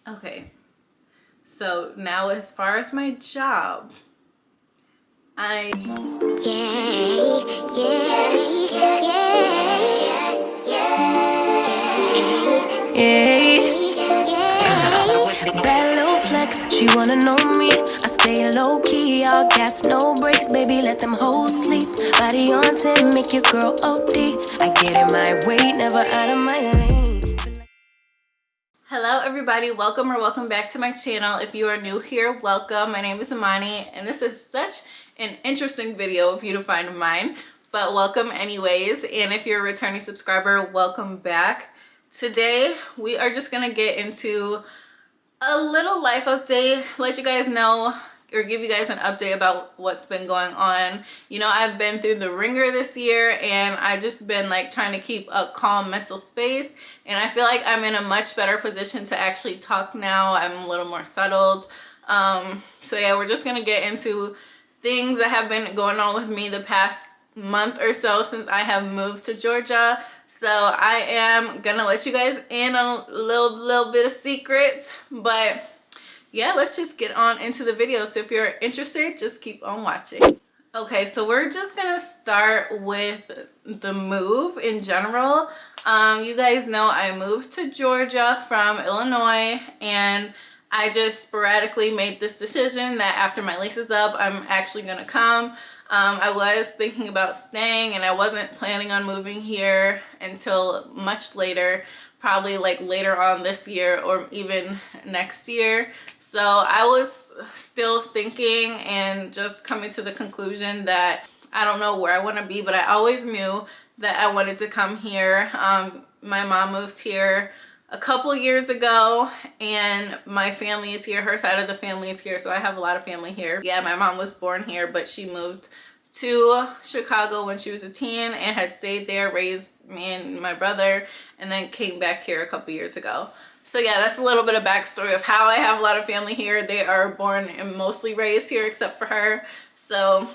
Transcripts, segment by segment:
Okay, so now as far as my job, I Bad little flex, she wanna know me. I stay low key, all gas, no brakes, baby. Let them hoes sleep. Body on 10, make your girl OD. I get in my way, never out of my lane. Hello everybody, welcome back to my channel. If you are new here, welcome. My name is Imani and this is such an interesting video of you to find mine, but welcome anyways. And if you're a returning subscriber, welcome back. Today we are just gonna get into a little life update, let you guys know or give you guys an update about what's been going on. You know, I've been through the ringer this year and I've just been like trying to keep a calm mental space, and I feel like I'm in a much better position to actually talk now. I'm a little more settled. So yeah, we're just gonna get into things that have been going on with me the past month or so since I have moved to Georgia. So I am gonna let you guys in on a little bit of secrets, but yeah, let's just get on into the video. So if you're interested, just keep on watching. Okay, so we're just gonna start with the move in general. You guys know I moved to Georgia from Illinois, and I just sporadically made this decision that after my lease is up, I'm actually gonna come. I was thinking about staying and I wasn't planning on moving here until much later, probably like later on this year or even next year. So I was still thinking and just coming to the conclusion that I don't know where I want to be, but I always knew that I wanted to come here. My mom moved here a couple years ago and my family is here. Her side of the family is here, so I have a lot of family here. Yeah, my mom was born here, but she moved to Chicago when she was a teen and had stayed there, raised me and my brother, and then came back here a couple years ago. So yeah, that's a little bit of backstory of how I have a lot of family here. They are born and mostly raised here except for her. So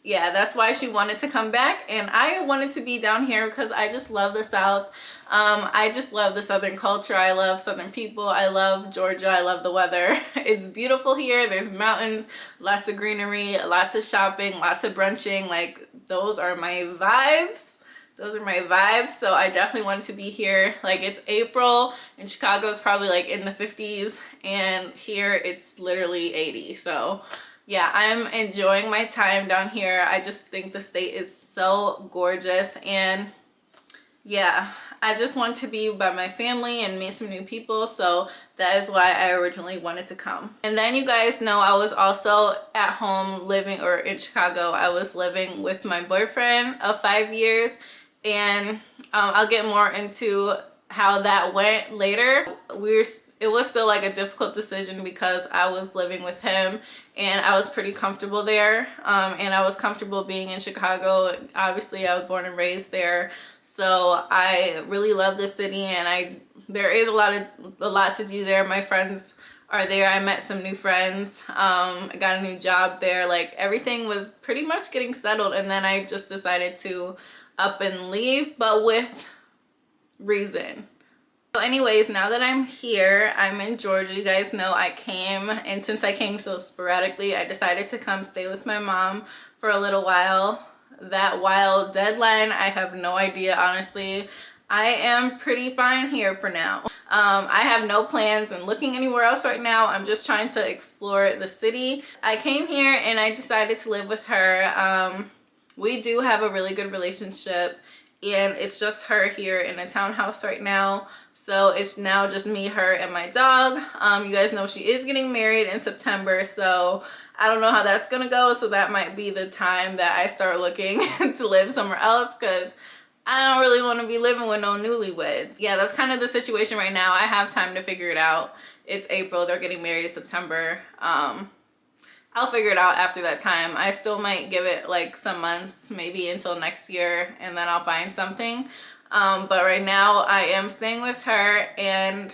yeah, that's why she wanted to come back, and I wanted to be down here because I just love the South. I just love the Southern culture. I love Southern people. I love Georgia. I love the weather. It's beautiful here. There's mountains, lots of greenery, lots of shopping, lots of brunching. Like, those are my vibes. Those are my vibes. So I definitely wanted to be here. Like, it's April in Chicago. It's probably like in the 50s, and here it's literally 80. So yeah, I'm enjoying my time down here. I just think the state is so gorgeous, and yeah, I just want to be by my family and meet some new people. So that is why I originally wanted to come. And then you guys know I was also at home living, or in Chicago, I was living with my boyfriend of 5 years, and I'll get more into how that went later. It was still like a difficult decision because I was living with him and I was pretty comfortable there, and I was comfortable being in Chicago. Obviously I was born and raised there, so I really love the city, and there is a lot to do there. My friends are there. I met some new friends. I got a new job there. Like, everything was pretty much getting settled, and then I just decided to up and leave, but with reason. So anyways, now that I'm here, I'm in Georgia. You guys know I came, and since I came so sporadically, I decided to come stay with my mom for a little while. That while deadline, I have no idea, honestly. I am pretty fine here for now. I have no plans on looking anywhere else right now. I'm just trying to explore the city. I came here and I decided to live with her. We do have a really good relationship, and it's just her here in a townhouse right now. So it's now just me, her, and my dog. You guys know she is getting married in September, so I don't know how that's gonna go. So that might be the time that I start looking to live somewhere else, because I don't really want to be living with no newlyweds. Yeah, that's kind of the situation right now. I have time to figure it out. It's April, they're getting married in September. I'll figure it out after that time. I still might give it like some months, maybe until next year, and then I'll find something. But right now I am staying with her, and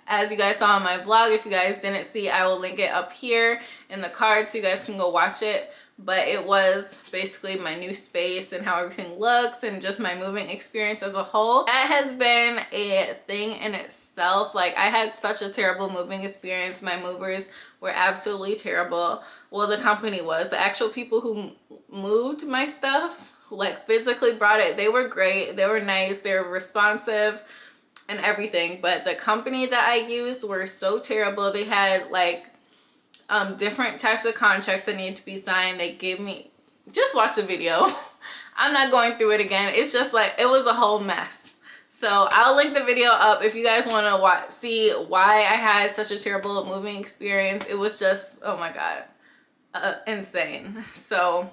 as you guys saw on my vlog, if you guys didn't see, I will link it up here in the card so you guys can go watch it. but it was basically my new space and how everything looks and just my moving experience as a whole. That has been a thing in itself. Like, I had such a terrible moving experience. My movers were absolutely terrible. Well, the company was. The actual people who moved my stuff, who like physically brought it, they were great. They were nice. They were responsive and everything. But the company that I used were so terrible. They had like different types of contracts that needed to be signed. They gave me, just watch the video. I'm not going through it again. It's just like, it was a whole mess. So I'll link the video up if you guys want to see why I had such a terrible moving experience. It was just, oh my God, insane. So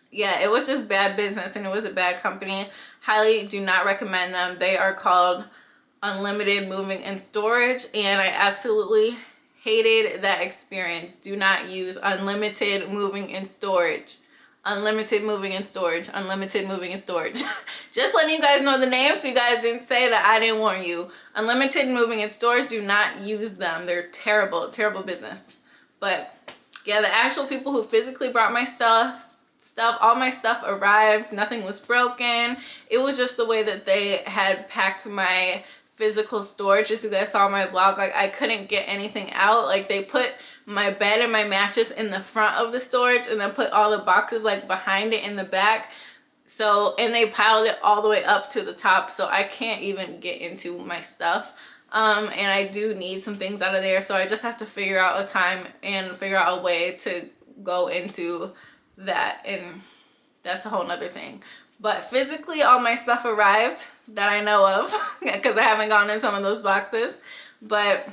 yeah, it was just bad business and it was a bad company. Highly do not recommend them. They are called Unlimited Moving and Storage, and I absolutely hated that experience. Do not use Unlimited Moving and Storage. Unlimited Moving and Storage. Unlimited Moving and Storage. Just letting you guys know the name so you guys didn't say that I didn't warn you. Unlimited Moving and Storage, do not use them. They're terrible, terrible business. But yeah, the actual people who physically brought my stuff, all my stuff arrived. Nothing was broken. It was just the way that they had packed my physical storage. As you guys saw in my vlog, like I couldn't get anything out. Like they put my bed and my mattress in the front of the storage and then put all the boxes like behind it in the back. So, and they piled it all the way up to the top, so I can't even get into my stuff. And I do need some things out of there, so I just have to figure out a time and figure out a way to go into that, and that's a whole nother thing. But physically all my stuff arrived that I know of because I haven't gone in some of those boxes, but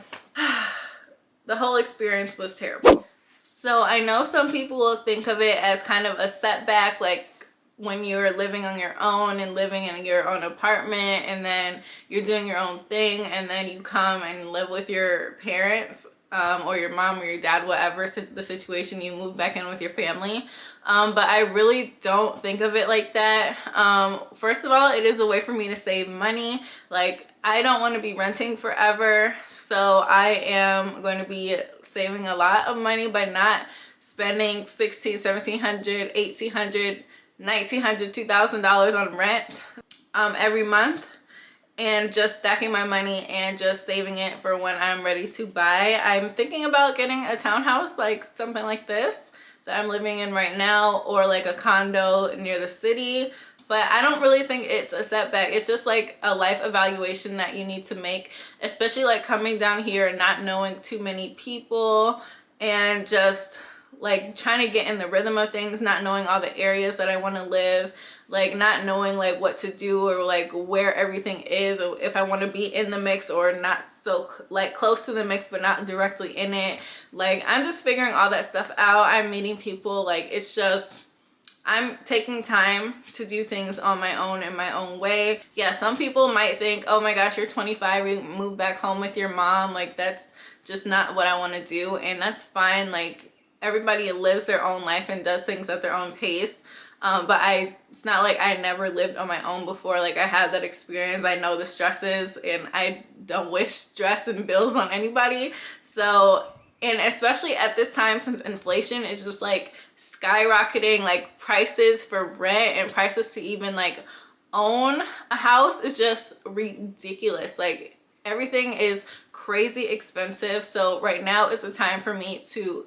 the whole experience was terrible. So I know some people will think of it as kind of a setback, like when you're living on your own and living in your own apartment and then you're doing your own thing and then you come and live with your parents, or your mom or your dad, whatever the situation, you move back in with your family. But I really don't think of it like that. First of all, it is a way for me to save money. Like, I don't want to be renting forever, so I am going to be saving a lot of money by not spending $1,600, $1,700, $1,800, $1,900, $2,000 on rent every month, and just stacking my money and just saving it for when I'm ready to buy. I'm thinking about getting a townhouse, like something like this that I'm living in right now, or like a condo near the city. But I don't really think it's a setback. It's just like a life evaluation that you need to make, especially like coming down here and not knowing too many people and just like trying to get in the rhythm of things, not knowing all the areas that I want to live, like not knowing like what to do or like where everything is, or if I want to be in the mix or not, so like close to the mix but not directly in it. Like, I'm just figuring all that stuff out. I'm meeting people. Like, it's just, I'm taking time to do things on my own in my own way. Yeah, some people might think, oh my gosh, you're 25, you move back home with your mom. Like, that's just not what I want to do, and that's fine. Like, everybody lives their own life and does things at their own pace. But it's not like I never lived on my own before. Like, I had that experience. I know the stresses, and I don't wish stress and bills on anybody. So, and especially at this time, since inflation is just like skyrocketing, like prices for rent and prices to even like own a house is just ridiculous. Like, everything is crazy expensive. So right now is the time for me to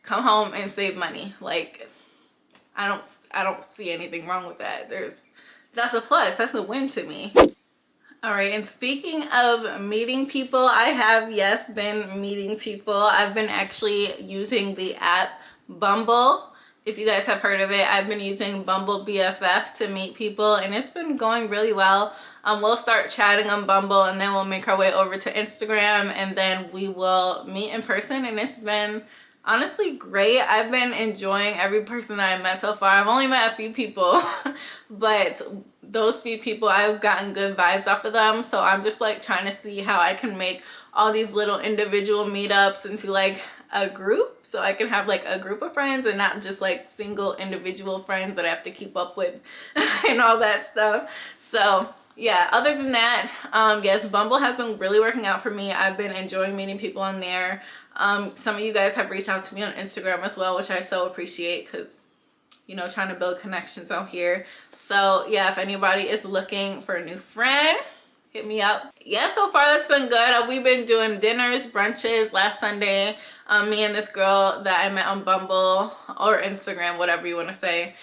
come home and save money. Like, I don't see anything wrong with that. That's a plus. That's a win to me. All right, and speaking of meeting people, I have, yes, been meeting people. I've been actually using the app Bumble. If you guys have heard of it, I've been using Bumble BFF to meet people, and it's been going really well. We'll start chatting on Bumble, and then we'll make our way over to Instagram, and then we will meet in person, and it's been honestly great. I've been enjoying every person that I've met so far. I've only met a few people, but those few people, I've gotten good vibes off of them. So I'm just like trying to see how I can make all these little individual meetups into like a group, so I can have like a group of friends and not just like single individual friends that I have to keep up with and all that stuff. So yeah, other than that, yes, Bumble has been really working out for me. I've been enjoying meeting people on there. Some of you guys have reached out to me on Instagram as well, which I so appreciate because, you know, trying to build connections out here. So yeah, if anybody is looking for a new friend, hit me up. Yeah, so far that's been good. We've been doing dinners, brunches. Last Sunday, me and this girl that I met on Bumble or Instagram, whatever you want to say,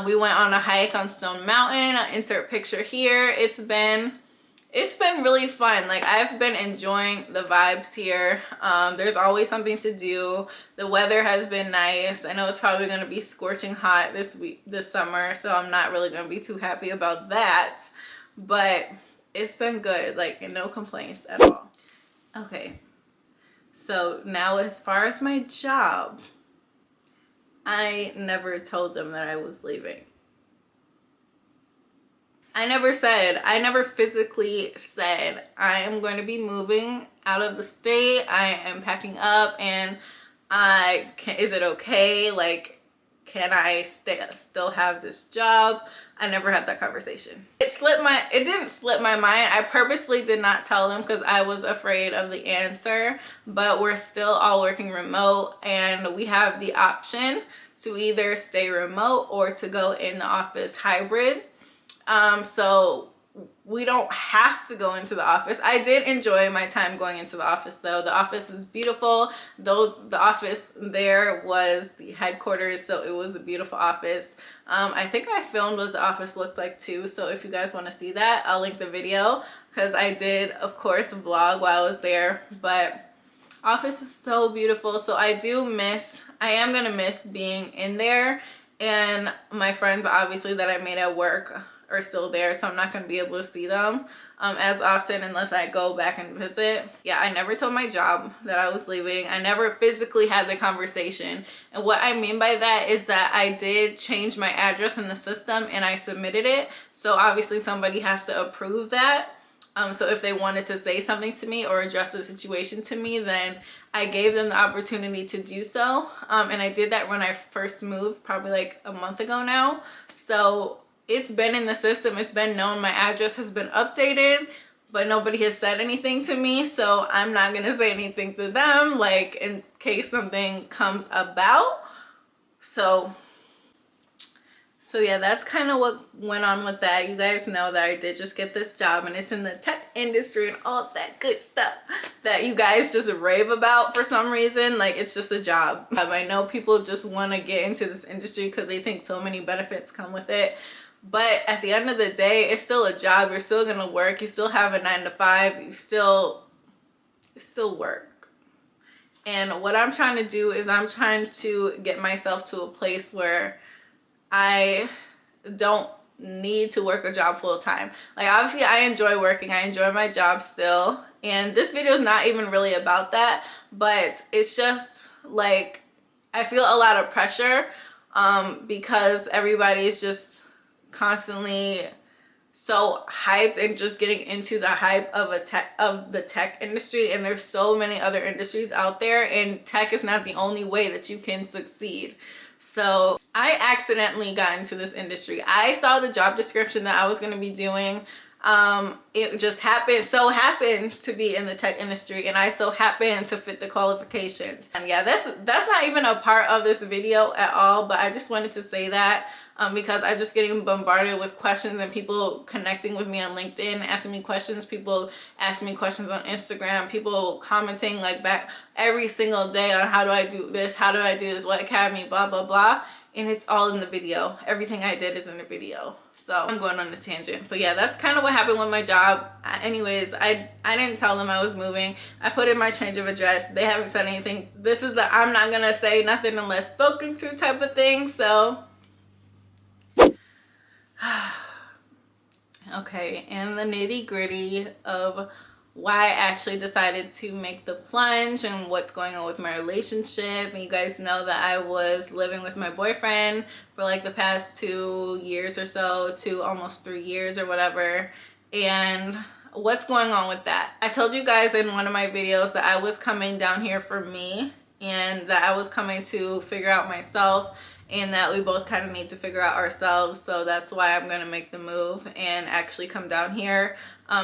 we went on a hike on Stone Mountain. I'll insert picture here. It's been really fun. Like, I've been enjoying the vibes here. There's always something to do. The weather has been nice. I know it's probably going to be scorching hot this summer, so I'm not really going to be too happy about that, but it's been good, like, and no complaints at all. Okay, so now as far as my job, I never told them that I was leaving. I never physically said I am going to be moving out of the state. I am packing up, and is it okay? Like, can I still have this job? I never had that conversation. It didn't slip my mind. I purposefully did not tell them because I was afraid of the answer, but we're still all working remote, and we have the option to either stay remote or to go in the office hybrid. So we don't have to go into the office. I did enjoy my time going into the office though. The office is beautiful. The office there was the headquarters, so it was a beautiful office. I think I filmed what the office looked like too, so if you guys want to see that, I'll link the video because I did, of course, vlog while I was there. But office is so beautiful, so I am gonna miss being in there, and my friends obviously that I made at work are still there, so I'm not going to be able to see them as often unless I go back and visit. Yeah, I never told my job that I was leaving. I never physically had the conversation, and what I mean by that is that I did change my address in the system and I submitted it, so obviously somebody has to approve that. So if they wanted to say something to me or address the situation to me, then I gave them the opportunity to do so. And I did that when I first moved, probably like a month ago now. So it's been in the system. It's been known. My address has been updated, but nobody has said anything to me. So I'm not going to say anything to them, like, in case something comes about. So yeah, that's kind of what went on with that. You guys know that I did just get this job, and it's in the tech industry and all that good stuff that you guys just rave about for some reason. Like, it's just a job. I know people just want to get into this industry because they think so many benefits come with it. But at the end of the day, it's still a job. You're still going to work. You still have a 9 to 5. You still work. And what I'm trying to do is I'm trying to get myself to a place where I don't need to work a job full time. Like, obviously I enjoy working. I enjoy my job still. And this video is not even really about that, but it's just like, I feel a lot of pressure because everybody is just constantly so hyped and just getting into the hype of the tech industry, and there's so many other industries out there, and tech is not the only way that you can succeed. So I accidentally got into this industry. I saw the job description that I was going to be doing. It just happened to be in the tech industry, and I so happened to fit the qualifications. And yeah, that's not even a part of this video at all, but I just wanted to say that because I'm just getting bombarded with questions, and people connecting with me on LinkedIn, asking me questions, people asking me questions on Instagram, people commenting like back every single day on how do I do this, what academy, blah, blah, blah. And it's all in the video. Everything I did is in the video. So I'm going on a tangent. But yeah, that's kind of what happened with my job. Anyways, I didn't tell them I was moving. I put in my change of address. They haven't said anything. This is the I'm not going to say nothing unless spoken to type of thing. So okay, and the nitty gritty of why I actually decided to make the plunge and what's going on with my relationship. And you guys know that I was living with my boyfriend for like the past 2 years or so, to almost 3 years or whatever. And what's going on with that? I told you guys in one of my videos that I was coming down here for me, and that I was coming to figure out myself and that we both kind of need to figure out ourselves. So that's why I'm gonna make the move and actually come down here,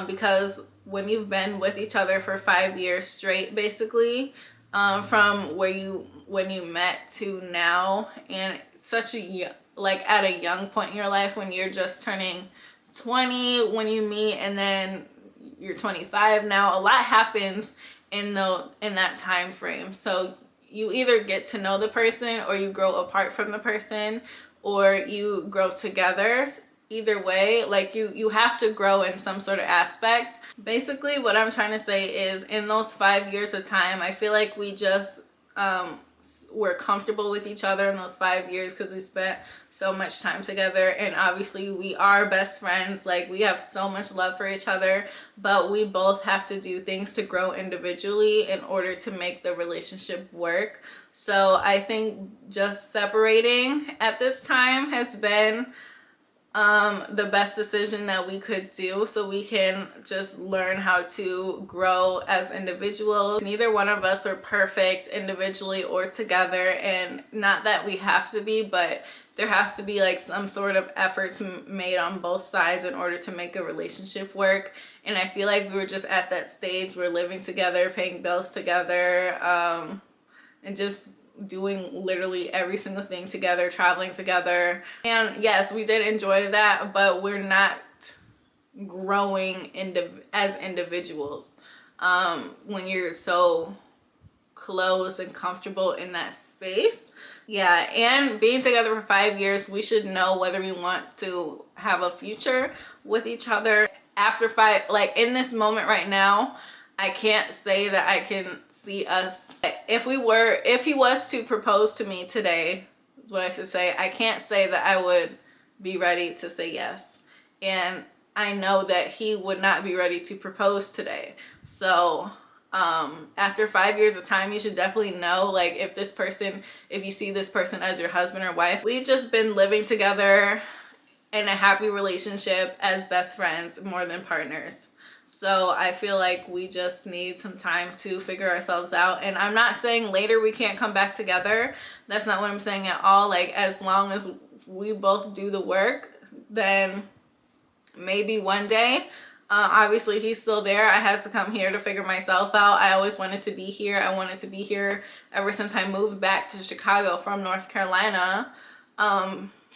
because when you've been with each other for 5 years straight, basically, from when you met to now, and such a like at a young point in your life when you're just turning 20 when you meet, and then you're 25 now, a lot happens in that time frame. So you either get to know the person, or you grow apart from the person, or you grow together. Either way, like you have to grow in some sort of aspect. Basically what I'm trying to say is, in those 5 years of time, I feel like we just were comfortable with each other in those 5 years because we spent so much time together, and obviously we are best friends. Like, we have so much love for each other, but we both have to do things to grow individually in order to make the relationship work. So I think just separating at this time has been the best decision that we could do, so we can just learn how to grow as individuals. Neither one of us are perfect individually or together, and not that we have to be, but there has to be like some sort of efforts made on both sides in order to make a relationship work. And I feel like we were just at that stage. We're living together, paying bills together, and just doing literally every single thing together, traveling together. And yes, we did enjoy that, but we're not growing as individuals when you're so close and comfortable in that space. Yeah, and being together for 5 years, we should know whether we want to have a future with each other after 5. Like, in this moment right now, I can't say that I can see us. If he was to propose to me today, is what I should say, I can't say that I would be ready to say yes. And I know that he would not be ready to propose today. So after 5 years of time, you should definitely know, like, if you see this person as your husband or wife. We've just been living together in a happy relationship as best friends more than partners. So I feel like we just need some time to figure ourselves out. And I'm not saying later we can't come back together. That's not what I'm saying at all. Like, as long as we both do the work, then maybe one day. Obviously he's still there. I had to come here to figure myself out. I always wanted to be here. I wanted to be here ever since I moved back to Chicago from North Carolina.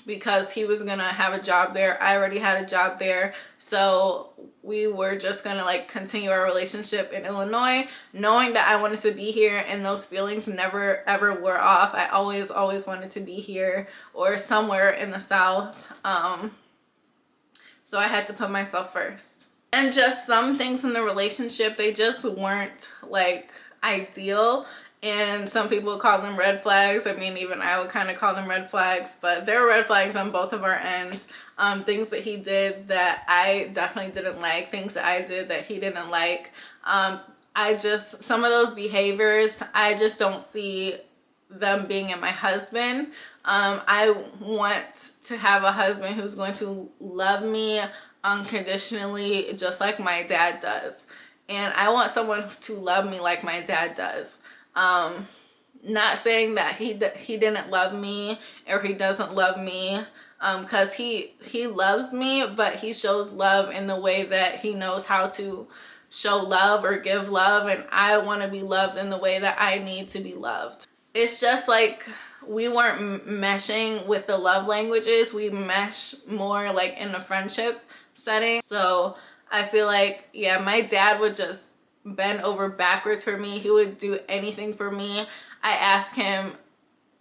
Because he was gonna have a job there. I already had a job there. So we were just gonna like continue our relationship in Illinois, knowing that I wanted to be here, and those feelings never ever wore off. I always wanted to be here or somewhere in the South. So I had to put myself first. And just some things in the relationship, they just weren't like ideal. And some people call them red flags. I mean, even I would kind of call them red flags, but there were red flags on both of our ends. Things that he did that I definitely didn't like, things that I did that he didn't like. Some of those behaviors, I just don't see them being in my husband. I want to have a husband who's going to love me unconditionally, just like my dad does. And I want someone to love me like my dad does. Not saying that he didn't love me or he doesn't love me, because he loves me, but he shows love in the way that he knows how to show love or give love, and I want to be loved in the way that I need to be loved. It's just like we weren't meshing with the love languages. We mesh more like in a friendship setting. So I feel like, yeah, my dad would just bend over backwards for me. He would do anything for me. I ask him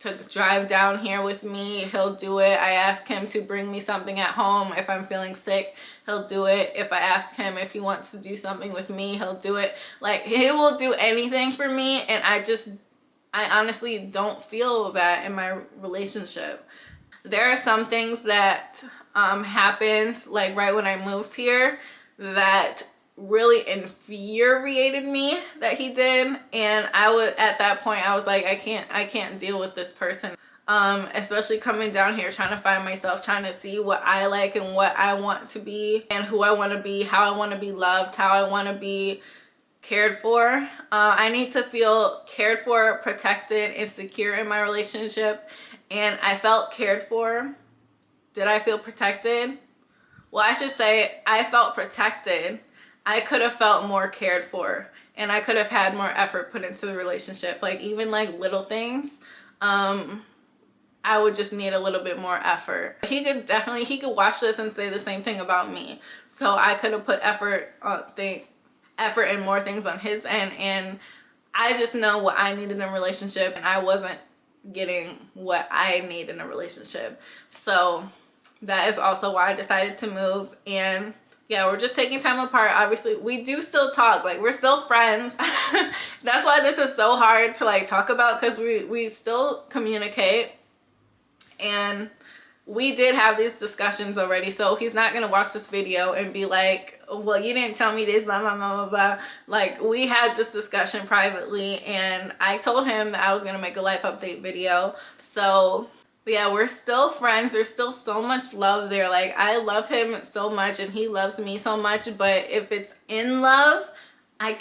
to drive down here with me, he'll do it. I ask him to bring me something at home if I'm feeling sick, he'll do it. If I ask him if he wants to do something with me, he'll do it. Like, he will do anything for me, and I honestly don't feel that in my relationship. There are some things that happened like right when I moved here that really infuriated me that he did, and at that point I was like, I can't deal with this person, especially coming down here trying to find myself, trying to see what I like and what I want to be and who I want to be, how I want to be loved, how I want to be cared for. I need to feel cared for, protected, and secure in my relationship, and I felt cared for. Did I feel protected? Well, I should say I felt protected. I could have felt more cared for, and I could have had more effort put into the relationship. Like even like little things, I would just need a little bit more effort. He could watch this and say the same thing about me. So I could have put effort and more things on his end, and I just know what I needed in a relationship, and I wasn't getting what I need in a relationship. So that is also why I decided to move. And yeah, we're just taking time apart. Obviously, we do still talk. Like, we're still friends. That's why this is so hard to like talk about, because we still communicate. And we did have these discussions already. So he's not going to watch this video and be like, well, you didn't tell me this, blah, blah, blah, blah, blah. Like, we had this discussion privately, and I told him that I was going to make a life update video. So but yeah, we're still friends. There's still so much love there. Like, I love him so much and he loves me so much. But if it's in love, I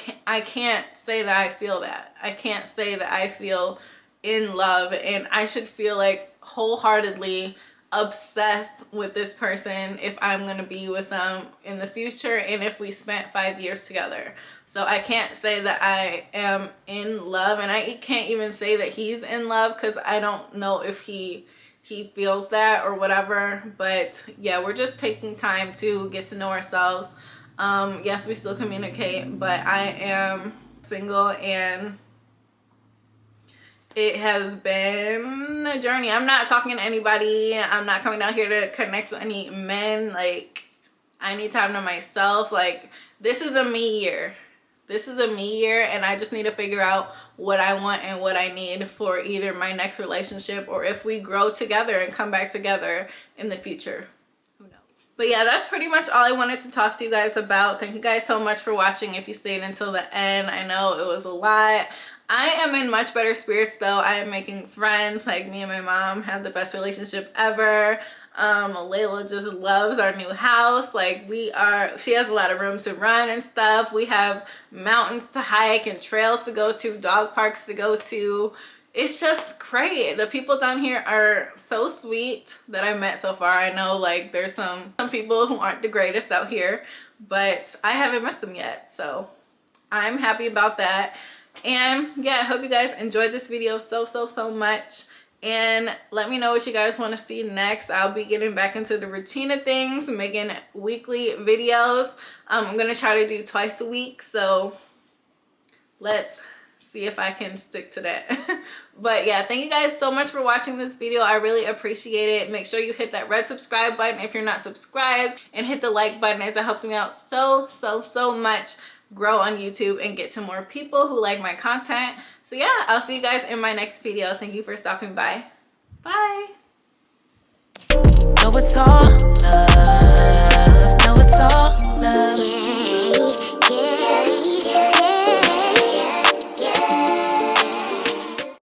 can't say that I feel that. I can't say that I feel in love, and I should feel like wholeheartedly obsessed with this person if I'm gonna be with them in the future, and if we spent 5 years together. So I can't say that I am in love, and I can't even say that he's in love, because I don't know if he feels that or whatever. But yeah, we're just taking time to get to know ourselves. Yes, we still communicate, but I am single, and it has been a journey. I'm not talking to anybody. I'm not coming down here to connect with any men. Like, I need time to myself. Like, this is a me year. This is a me year, and I just need to figure out what I want and what I need for either my next relationship, or if we grow together and come back together in the future. Who knows? But yeah, that's pretty much all I wanted to talk to you guys about. Thank you guys so much for watching. If you stayed until the end, I know it was a lot. I am in much better spirits though. I am making friends. Like, me and my mom have the best relationship ever. Layla just loves our new house. Like, she has a lot of room to run and stuff. We have mountains to hike and trails to go to, dog parks to go to. It's just great. The people down here are so sweet that I met so far. I know, like, there's some people who aren't the greatest out here, but I haven't met them yet. So I'm happy about that. And yeah, I hope you guys enjoyed this video so much, and let me know what you guys want to see next. I'll be getting back into the routine of things, making weekly videos. I'm gonna try to do twice a week, so let's see if I can stick to that. But yeah, thank you guys so much for watching this video. I really appreciate it. Make sure you hit that red subscribe button if you're not subscribed, and hit the like button, as it helps me out so much grow on YouTube and get to more people who like my content. So yeah, I'll see you guys in my next video. Thank you for stopping by. Bye. No, it's all love. No, it's all love.